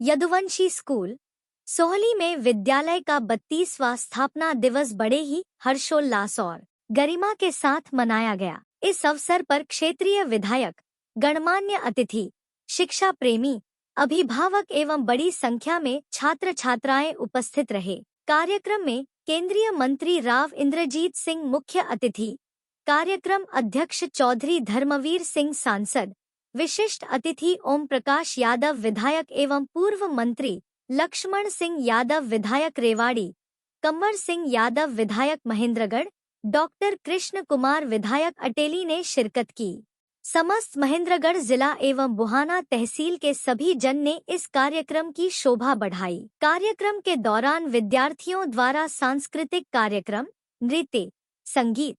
Yaduvanshi school सोहली में विद्यालय का 32वां स्थापना दिवस बड़े ही हर्षोल्लास और गरिमा के साथ मनाया गया। इस अवसर पर क्षेत्रीय विधायक, गणमान्य अतिथि, शिक्षा प्रेमी, अभिभावक एवं बड़ी संख्या में छात्र छात्राएं उपस्थित रहे। कार्यक्रम में केंद्रीय मंत्री राव इंद्रजीत सिंह मुख्य अतिथि, कार्यक्रम अध्यक्ष चौधरी धर्मवीर सिंह सांसद, विशिष्ट अतिथि ओम प्रकाश यादव विधायक एवं पूर्व मंत्री, लक्ष्मण सिंह यादव विधायक रेवाड़ी, कंवर सिंह यादव विधायक महेंद्रगढ़, डॉक्टर कृष्ण कुमार विधायक अटेली ने शिरकत की। समस्त महेंद्रगढ़ जिला एवं बुहाना तहसील के सभी जन ने इस कार्यक्रम की शोभा बढ़ाई। कार्यक्रम के दौरान विद्यार्थियों द्वारा सांस्कृतिक कार्यक्रम, नृत्य, संगीत,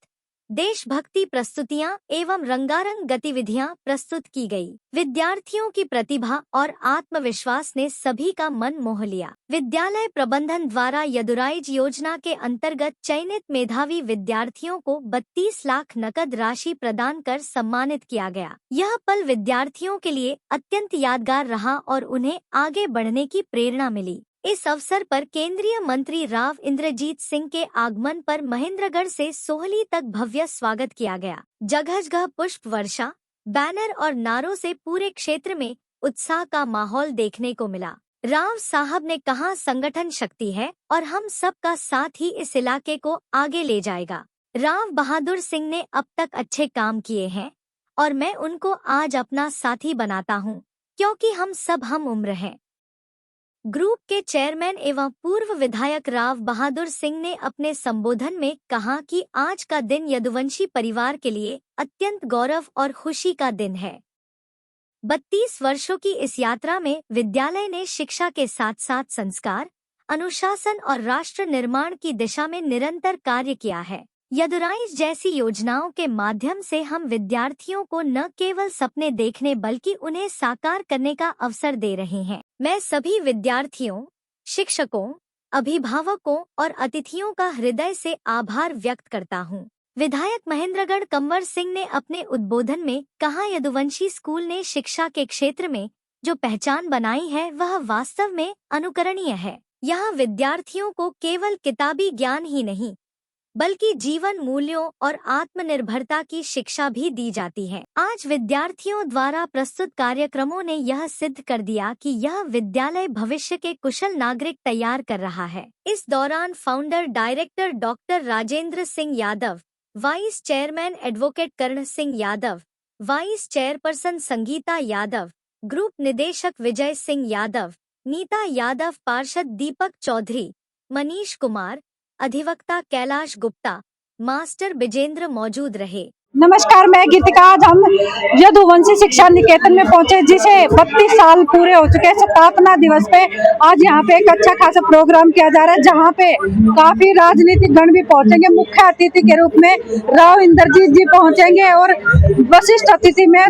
देशभक्ति प्रस्तुतियां एवं रंगारंग गतिविधियां प्रस्तुत की गई। विद्यार्थियों की प्रतिभा और आत्मविश्वास ने सभी का मन मोह लिया। विद्यालय प्रबंधन द्वारा यदुराइज योजना के अंतर्गत चयनित मेधावी विद्यार्थियों को 32 लाख नकद राशि प्रदान कर सम्मानित किया गया। यह पल विद्यार्थियों के लिए अत्यंत यादगार रहा और उन्हें आगे बढ़ने की प्रेरणा मिली। इस अवसर पर केंद्रीय मंत्री राव इंद्रजीत सिंह के आगमन पर महेंद्रगढ़ से सोहली तक भव्य स्वागत किया गया। जगह जगह पुष्प वर्षा, बैनर और नारों से पूरे क्षेत्र में उत्साह का माहौल देखने को मिला। राव साहब ने कहा, संगठन शक्ति है और हम सबका साथ ही इस इलाके को आगे ले जाएगा। राव बहादुर सिंह ने अब तक अच्छे काम किए हैं और मैं उनको आज अपना साथी बनाता हूँ, क्योंकि हम सब हम उम्र हैं। ग्रुप के चेयरमैन एवं पूर्व विधायक राव बहादुर सिंह ने अपने संबोधन में कहा कि आज का दिन यदुवंशी परिवार के लिए अत्यंत गौरव और खुशी का दिन है। 32 वर्षों की इस यात्रा में विद्यालय ने शिक्षा के साथ साथ संस्कार, अनुशासन और राष्ट्र निर्माण की दिशा में निरंतर कार्य किया है। यदुराइज जैसी योजनाओं के माध्यम से हम विद्यार्थियों को न केवल सपने देखने बल्कि उन्हें साकार करने का अवसर दे रहे हैं। मैं सभी विद्यार्थियों, शिक्षकों, अभिभावकों और अतिथियों का हृदय से आभार व्यक्त करता हूं। विधायक महेंद्रगढ़ कंवर सिंह ने अपने उद्बोधन में कहा, यदुवंशी स्कूल ने शिक्षा के क्षेत्र में जो पहचान बनाई है वह वास्तव में अनुकरणीय है। यहाँ विद्यार्थियों को केवल किताबी ज्ञान ही नहीं बल्कि जीवन मूल्यों और आत्मनिर्भरता की शिक्षा भी दी जाती है। आज विद्यार्थियों द्वारा प्रस्तुत कार्यक्रमों ने यह सिद्ध कर दिया कि यह विद्यालय भविष्य के कुशल नागरिक तैयार कर रहा है। इस दौरान founder director doctor Rajendra Singh Yadav, vice chairman advocate Karan Singh Yadav, vice chairperson Sangeeta Yadav, group निदेशक विजय सिंह यादव, नीता यादव, पार्षद दीपक चौधरी, मनीष कुमार, अधिवक्ता कैलाश गुप्ता, मास्टर बिजेंद्र मौजूद रहे। नमस्कार, मैं गीतिका। आज हम यदुवंशी शिक्षा निकेतन में पहुंचे, जिसे 32 साल पूरे हो चुके हैं। स्थापना दिवस पे आज यहाँ पे एक अच्छा खासा प्रोग्राम किया जा रहा है, जहाँ पे काफी राजनीतिक गण भी पहुंचेंगे। मुख्य अतिथि के रूप में राव इंद्रजीत जी पहुंचेंगे और वरिष्ठ अतिथि में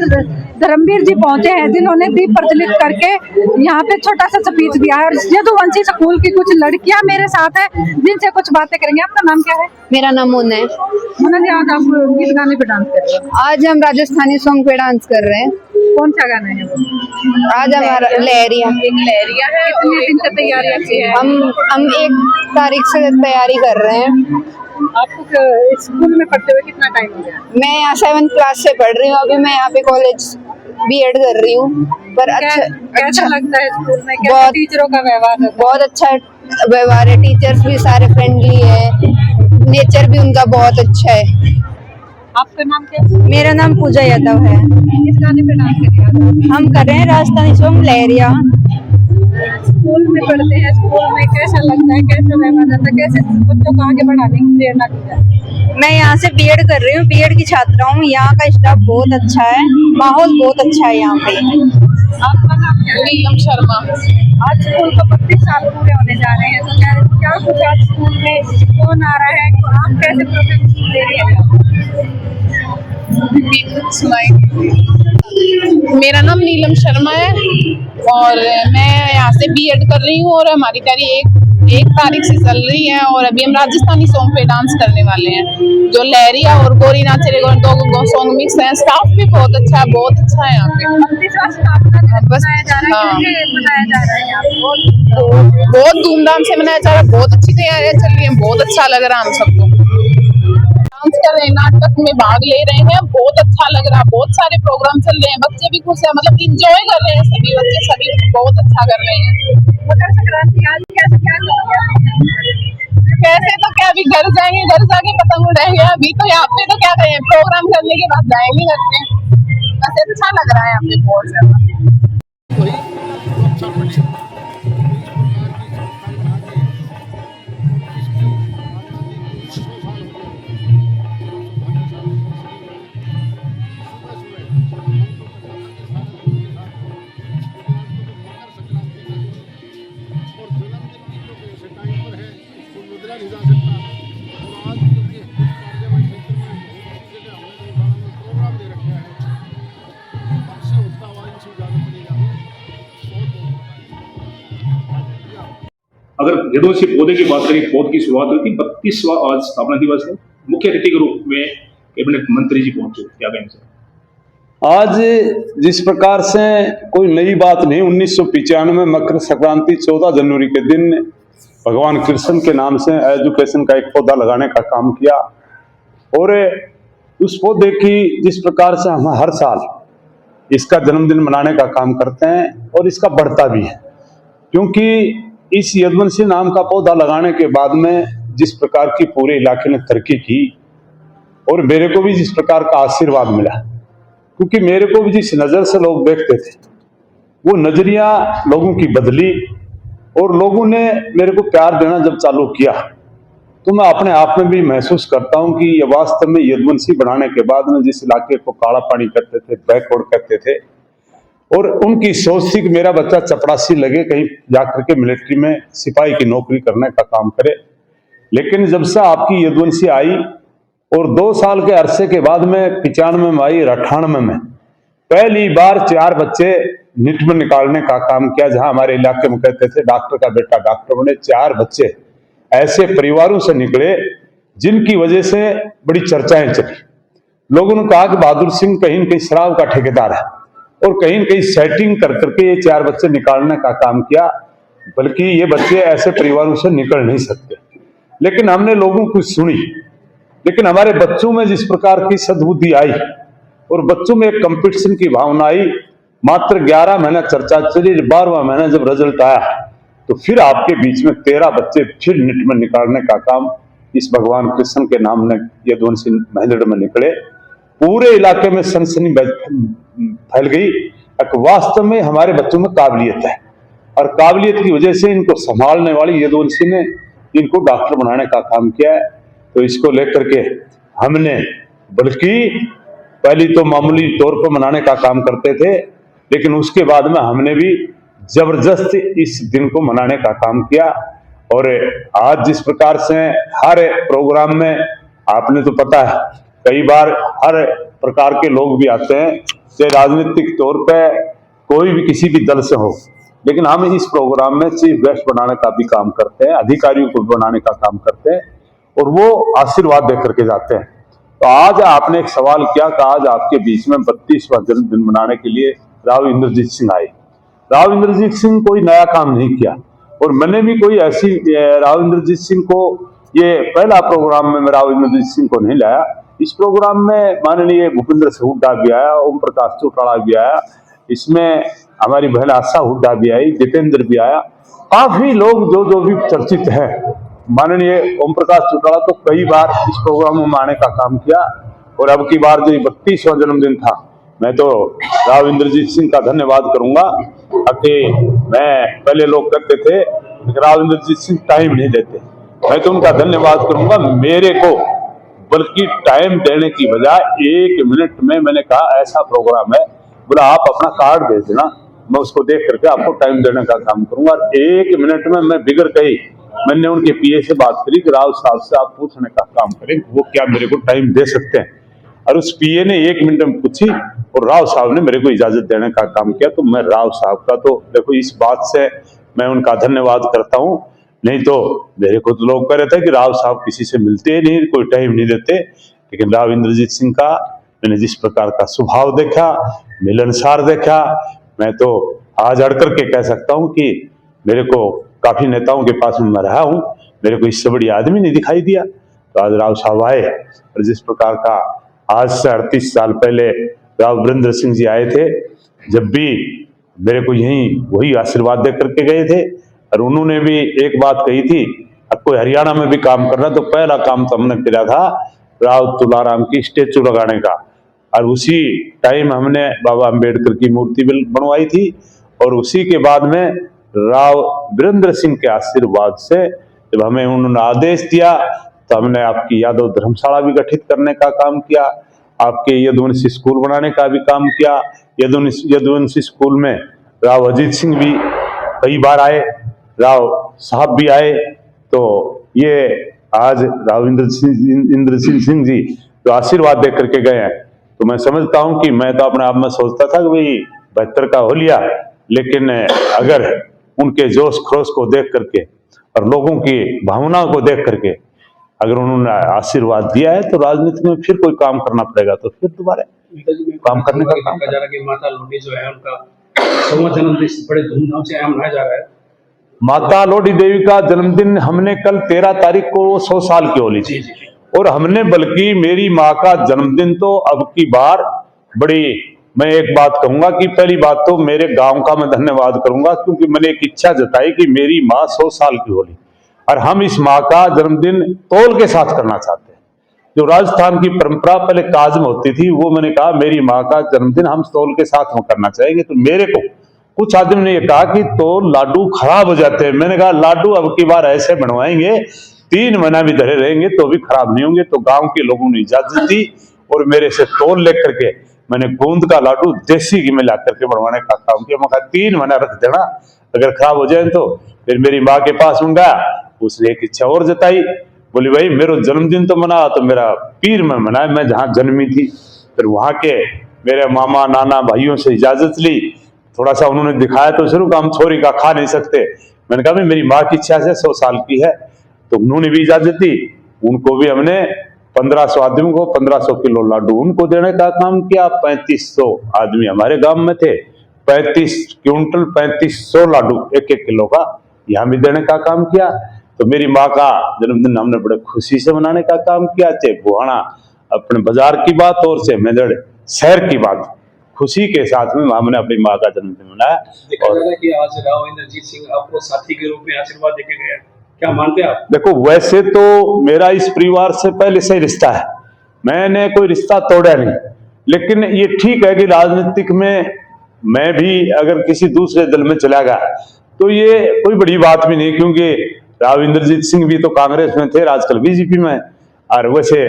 धर्मवीर जी पहुंचे हैं, जिन्होंने दीप प्रज्वलित करके यहाँ पे छोटा सा स्पीच दिया है। यदुवंशी स्कूल की कुछ लड़कियां मेरे साथ है, जिनसे कुछ बातें करेंगे। आपका नाम क्या है? मेरा नाम मुन्ना है। मुन्ना जी, आज आप किस गाने पे डांस कर रहे हैं? आज हम राजस्थानी सॉन्ग पे डांस कर रहे हैं। कौन सा गाना है वो? आज हमारा लहरिया। लहरिया है। कितने दिन से तैयारी की है? हम 1 तारीख से तैयारी कर रहे हैं। आपको स्कूल में पढ़ते हुए कितना टाइम हो गया? मैं यहाँ 7th क्लास से पढ़ रही हूँ। अभी मैं यहाँ पे कॉलेज B.Ed कर रही हूँ। पर कैसा लगता है स्कूल में? बहुत टीचरों का व्यवहार है? बहुत अच्छा व्यवहार है। टीचर्स भी सारे फ्रेंडली है, नेचर भी उनका बहुत अच्छा है। आपका नाम क्या है? मेरा नाम पूजा यादव है। किस गाने पे डांस कर रहे हैं? हम कर रहे हैं राजस्थानी सॉन्ग लहरिया। स्कूल में पढ़ते हैं, स्कूल में कैसा लगता है, कैसा व्यवहार रहता है, कैसे बच्चों को आगे बढ़ाने की प्रेरणा दी जाती है? मैं यहाँ से B.Ed कर रही हूँ, B.Ed की छात्रा हूँ। यहाँ का स्टाफ बहुत अच्छा है, माहौल बहुत अच्छा है यहाँ पे। आपका नाम क्या है? नीलम शर्मा। आज स्कूल को 32 साल पूरे होने जा रहे हैं, तो क्या कुछ आज स्कूल में कौन आ रहा है, तो आप कैसे प्रोग्राम दे रही है? मेरा नाम नीलम शर्मा है और मैं यहाँ से B.Ed कर रही हूँ और हमारी 1 तारीख से चल रही है और अभी हम राजस्थानी सॉन्ग पे डांस करने वाले हैं। जो लहरिया और गोरी नाचेगा, दो सॉन्ग मिक्स हैं। स्टाफ भी बहुत अच्छा है, बहुत अच्छा है यहाँ पे। बस बहुत धूमधाम से मनाया जा रहा है, बहुत अच्छी तैयारियां चल रही है, बहुत अच्छा लग रहा है हम सबको। डांस कर रहे हैं, नाटक में भाग ले रहे हैं, बहुत अच्छा लग रहा है। बहुत सारे प्रोग्राम चल रहे हैं, बच्चे भी खुश है, मतलब इंजॉय कर रहे हैं सभी बच्चे, सभी बहुत अच्छा कर रहे हैं। मकर संक्रांति आज कैसे क्या कैसे तो क्या, अभी घर जाएंगे, घर जाके पतंग उड़ाएंगे। अभी तो यहाँ पे तो क्या करें, प्रोग्राम करने के बाद जाएंगे घर पे। बस अच्छा लग रहा है यहाँ पे बहुत ज्यादा। अगर यदुवंशी पौधे की बात करें, पौध की शुरुआत हुई थी। 32वां आज स्थापना दिवस है। मुख्य अतिथि के रूप में कैबिनेट मंत्री जी पहुंचे, क्या कहेंगे सर? आज जिस प्रकार से कोई नई बात नहीं, 1995 में मकर संक्रांति 14 जनवरी के दिन भगवान कृष्ण के नाम से एजुकेशन का एक पौधा लगाने का काम किया। और उस पौधे की जिस प्रकार से हम हर साल इसका जन्मदिन मनाने का काम करते हैं और इसका बढ़ता भी है, क्योंकि इस यदुवंशी नाम का पौधा लगाने के बाद में जिस प्रकार की पूरे इलाके ने तरक्की की और मेरे को भी जिस प्रकार का आशीर्वाद मिला, क्योंकि मेरे को भी जिस नज़र से लोग देखते थे वो नजरिया लोगों की बदली और लोगों ने मेरे को प्यार देना जब चालू किया, तो मैं अपने आप में भी महसूस करता हूं कि ये वास्तव में यदुवंशी बनाने के बाद में जिस इलाके को काला पानी कहते थे, बैकवर्ड कहते थे, और उनकी सोच थी कि मेरा बच्चा चपरासी लगे, कहीं जाकर के मिलिट्री में सिपाही की नौकरी करने का काम करे। लेकिन जब से आपकी यदुवंशी आई और 2 साल के अरसे के बाद में 95 में आई, 98 में पहली बार 4 बच्चे नीट में निकालने का काम किया। जहां हमारे इलाके में कहते थे डॉक्टर का बेटा डॉक्टर बने, 4 बच्चे ऐसे परिवारों से निकले जिनकी वजह से बड़ी चर्चाएं चली। लोगों ने कहा कि बहादुर सिंह कहीं न कहीं शराब का ठेकेदार है, और कहीं न कहीं सेटिंग कर करके ये 4 बच्चे निकालने का काम किया, बल्कि ये बच्चे ऐसे परिवारों से निकल नहीं सकते। लेकिन हमने लोगों की सुनी, लेकिन हमारे बच्चों में जिस प्रकार की सद्बुद्धि आई और बच्चों में एक कंपटीशन की भावना आई, मात्र 11 महीना चर्चा चली, 12वां महीना जब रिजल्ट आया तो फिर आपके बीच में 13 बच्चे फिर नीट में निकालने का काम इस भगवान कृष्ण के नाम ने यदुवंशी महेंद्र में निकले। पूरे इलाके में सनसनी फैल गई। वास्तव में हमारे बच्चों में काबिलियत है और काबिलियत की वजह से इनको संभालने वाली यदुवंशी ने इनको डॉक्टर बनाने का काम किया है। तो इसको लेकर के हमने, बल्कि पहली तो मामूली तौर पर मनाने का काम करते थे, लेकिन उसके बाद में हमने भी जबरदस्त इस दिन को मनाने का काम किया। और आज जिस प्रकार से हर प्रोग्राम में, आपने तो पता है कई बार हर प्रकार के लोग भी आते हैं, चाहे राजनीतिक तौर पे कोई भी किसी भी दल से हो, लेकिन हम इस प्रोग्राम में चीफ गेस्ट बनाने का भी काम करते हैं, अधिकारियों को बनाने का काम करते हैं और वो आशीर्वाद दे करके जाते हैं। तो आज आपने एक सवाल किया कि आज आपके बीच में 32वां जन्मदिन मनाने के लिए राव इंद्रजीत सिंह आए। राव इंद्रजीत सिंह कोई नया काम नहीं किया और मैंने भी कोई ऐसी राव इंद्रजीत सिंह को, ये पहला प्रोग्राम में मैं राव इंद्रजीत सिंह को नहीं लाया। इस प्रोग्राम में माननीय भूपेंद्र सिंह हुड्डा भी आया, ओम प्रकाश चौटाला भी आया, इसमें हमारी बहन आशा हुड्डा भी आई, दीपेंद्र भी आया, काफी लोग जो भी चर्चित हैं। माननीय ओम प्रकाश चौटाला तो कई बार इस प्रोग्राम में आने का काम किया और अब की बार जो 32वां जन्मदिन था, मैं तो राव इंद्रजीत सिंह का धन्यवाद करूंगा कि मैं, पहले लोग कहते थे राव इंद्रजीत सिंह टाइम नहीं देते, मैं तो उनका धन्यवाद करूंगा। मेरे को बल्कि टाइम देने की बजाय 1 मिनट में मैंने कहा ऐसा प्रोग्राम है, बोला आप अपना कार्ड भेज देना, मैं उसको देख करके आपको टाइम देने का काम करूंगा। 1 मिनट में मैं बिगड़ गई, मैंने उनके पीए से बात करी कि राव साहब से आप पूछने का काम करें वो क्या मेरे को टाइम दे सकते हैं, और उस पीए ने 1 मिनट में पूछी और राव साहब ने मेरे को इजाजत देने का काम किया। तो मैं राव साहब का तो देखो इस बात से मैं उनका धन्यवाद करता हूं। नहीं तो मेरे को तो लोग कह रहे थे कि राव साहब किसी से मिलते ही नहीं, कोई टाइम नहीं देते, लेकिन राव इंद्रजीत सिंह का मैंने जिस प्रकार का स्वभाव देखा, मिलनसार देखा, मैं तो आज अड़ करके कह सकता हूं कि मेरे को काफी नेताओं के पास में मैं रहा हूं, मेरे को इससे बड़ी आदमी नहीं दिखाई दिया। तो आज राव साहब आए और जिस प्रकार का आज से 38 साल पहले राव वीरेंद्र सिंह जी आए थे, जब भी मेरे को यही वही आशीर्वाद दे करके गए थे, और उन्होंने भी एक बात कही थी, अब कोई हरियाणा में भी काम करना तो पहला काम तो हमने किया था राव तुलाराम की स्टेचू लगाने का, और उसी टाइम हमने बाबा अम्बेडकर की मूर्ति भी बनवाई थी, और उसी के बाद में राव वीरेंद्र सिंह के आशीर्वाद से जब हमें उन्होंने आदेश दिया तो हमने आपकी यादव धर्मशाला भी गठित करने का काम किया, आपके यदुवंशी स्कूल बनाने का भी काम किया। यदुवंशी स्कूल में राव अजीत सिंह भी कई बार आए, राव साहब भी आए, तो ये आज राव इंद्रजीत सिंह जी तो आशीर्वाद दे करके गए हैं। तो मैं समझता हूं कि मैं तो अपने आप में सोचता था कि भाई 72 का हो लिया, लेकिन अगर उनके जोश खरोश को देख करके और लोगों की भावनाओं को देख करके अगर उन्होंने आशीर्वाद दिया है तो राजनीति में फिर कोई काम करना पड़ेगा, तो फिर दोबारा काम करने का काम जा रहा है कि माता लोडी जो है उनका 100वां जन्मदिन बड़े धूमधाम से मनाया जा रहा है। माता लोडी देवी का जन्मदिन हमने कल 13 तारीख को 100 साल की होली थी, और हमने बल्कि मेरी माँ का जन्मदिन तो अब की बार बड़ी, मैं एक बात कहूंगा कि पहली बात तो मेरे गांव का मैं धन्यवाद करूंगा, क्योंकि मैंने एक इच्छा जताई कि मेरी माँ 100 साल की होली, और हम इस माँ का जन्मदिन तौल के साथ करना चाहते हैं। जो राजस्थान की परंपरा पहले काज में होती थी, वो मैंने कहा मेरी माँ का जन्मदिन हम तौल के साथ में करना चाहेंगे। तो मेरे को कुछ आदमी ने ये कहा कि तो लाडू खराब हो जाते हैं, मैंने कहा लाडू अब की बार ऐसे बनवाएंगे 3 महीना भी धरे रहेंगे तो भी खराब नहीं होंगे। तो गांव के लोगों ने इजाजत दी और मेरे से तौल लेकर के मैंने गोंद का लाडू देसी घी में ला करके बनवाने का काम किया। मैं कहा 3 महीना रख देना, अगर खराब हो जाए तो। फिर मेरी माँ के पास में गया, उसने एक इच्छा और जताई, बोली भाई मेरा जन्मदिन तो मना तो मेरा पीर में मनाए, मैं जहाँ जन्मी थी। फिर वहां के मेरे मामा नाना भाइयों से इजाजत ली, थोड़ा सा उन्होंने दिखाया तो शुरू हम छोरी का खा नहीं सकते। मैंने कहा मेरी माँ की इच्छा से 100 साल की है, तो उन्होंने भी इजाजत दी। उनको भी हमने 1500 आदमियों को 1500 किलो लाडू उनको देने का काम किया। 3500 आदमी हमारे गांव में थे, 35 क्विंटल 3500 लाडू 1-1 किलो का यहाँ भी देने का काम किया। तो मेरी माँ का जन्मदिन हमने बड़े खुशी से मनाने का काम किया, चाहे बुहाना अपने बाजार की बात और से मेदड़ शहर की बात, खुशी के साथ में हमने अपनी माँ का जन्मदिन मनाया। और कि आज राव इंद्रजीत सिंह आपको साथी के रूप में आशीर्वाद देके गए, क्या मानते हैं आप? देखो वैसे तो मेरा इस परिवार से पहले से रिश्ता है, मैंने कोई रिश्ता तोड़ा नहीं, लेकिन ये ठीक है कि राजनीतिक में मैं भी अगर किसी दूसरे दल में चला गया तो ये कोई बड़ी बात भी नहीं, क्योंकि राव इंद्रजीत सिंह भी तो कांग्रेस में थे, आजकल बीजेपी में। और वैसे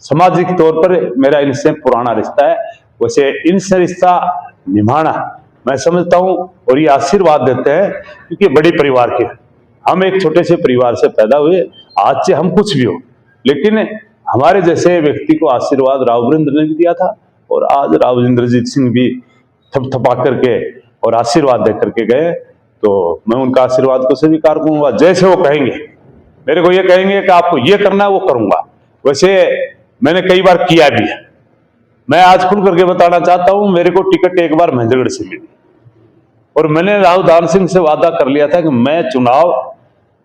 सामाजिक तौर पर मेरा इनसे पुराना रिश्ता है, वैसे इनसे रिश्ता निभाना मैं समझता हूँ और ये आशीर्वाद देते हैं, क्योंकि बड़े परिवार के हम एक छोटे से परिवार से पैदा हुए, आज से हम कुछ भी हो, लेकिन हमारे जैसे व्यक्ति को आशीर्वाद राव वीरेंद्र ने भी दिया था, और आज राव इंद्रजीत सिंह भी थपथपा करके और आशीर्वाद दे करके गए। तो मैं उनका आशीर्वाद को स्वीकार करूंगा, जैसे वो कहेंगे, मेरे को ये कहेंगे कि आपको ये करना है वो करूंगा। वैसे मैंने कई बार किया भी है, मैं आज खुल करके बताना चाहता हूं, मेरे को टिकट एक बार महेंद्रगढ़ से मिली और मैंने राव दान सिंह से वादा कर लिया था कि मैं चुनाव,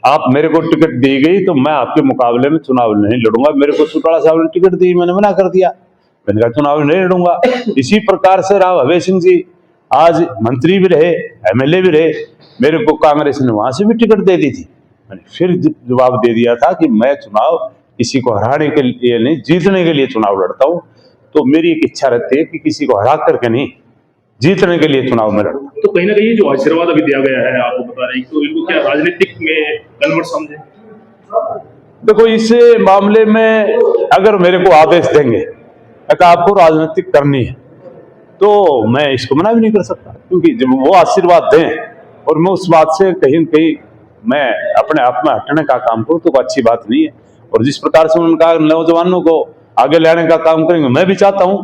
आप मेरे को टिकट दी गई तो मैं आपके मुकाबले में चुनाव नहीं लड़ूंगा। मेरे को चौटाला साहब ने टिकट दी, मैंने मना कर दिया, मैंने कहा चुनाव नहीं लड़ूंगा। इसी प्रकार से राव हवे सिंह जी आज मंत्री भी रहे, एमएलए भी रहे, मेरे को कांग्रेस ने वहां से भी टिकट दे दी थी। मैंने फिर जवाब दे दिया था कि मैं चुनाव किसी को हराने के लिए नहीं, जीतने के लिए चुनाव लड़ता हूं। तो मेरी एक इच्छा रहती है कि किसी को हरा करके नहीं, जीतने के लिए चुनाव में लड़ता। तो कहीं ना कहीं जो आशीर्वाद अभी दिया गया है आपको बता रहे हैं, तो इनको क्या राजनीतिक में कन्वर्ट समझे? देखो इस मामले में अगर मेरे को आदेश देंगे कि आपको राजनीतिक करनी है तो मैं इसको मना भी नहीं कर सकता, क्योंकि जब वो आशीर्वाद दें और मैं उस बात से कहीं न कहीं मैं अपने आप में हटने का काम करूं तो अच्छी बात नहीं है। और जिस प्रकार से उनका नौजवानों को आगे लाने का काम करेंगे, मैं भी चाहता हूं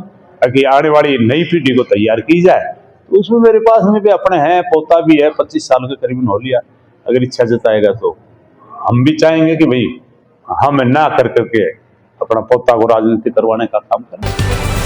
कि आने वाली नई पीढ़ी को तैयार की जाए। तो उसमें मेरे पास में भी अपने हैं, पोता भी है, 25 साल के करीबन हो लिया, अगर इच्छा जताएगा तो हम भी चाहेंगे कि भाई हम ना कर करके अपना पोता को राजनीति करवाने का काम करें।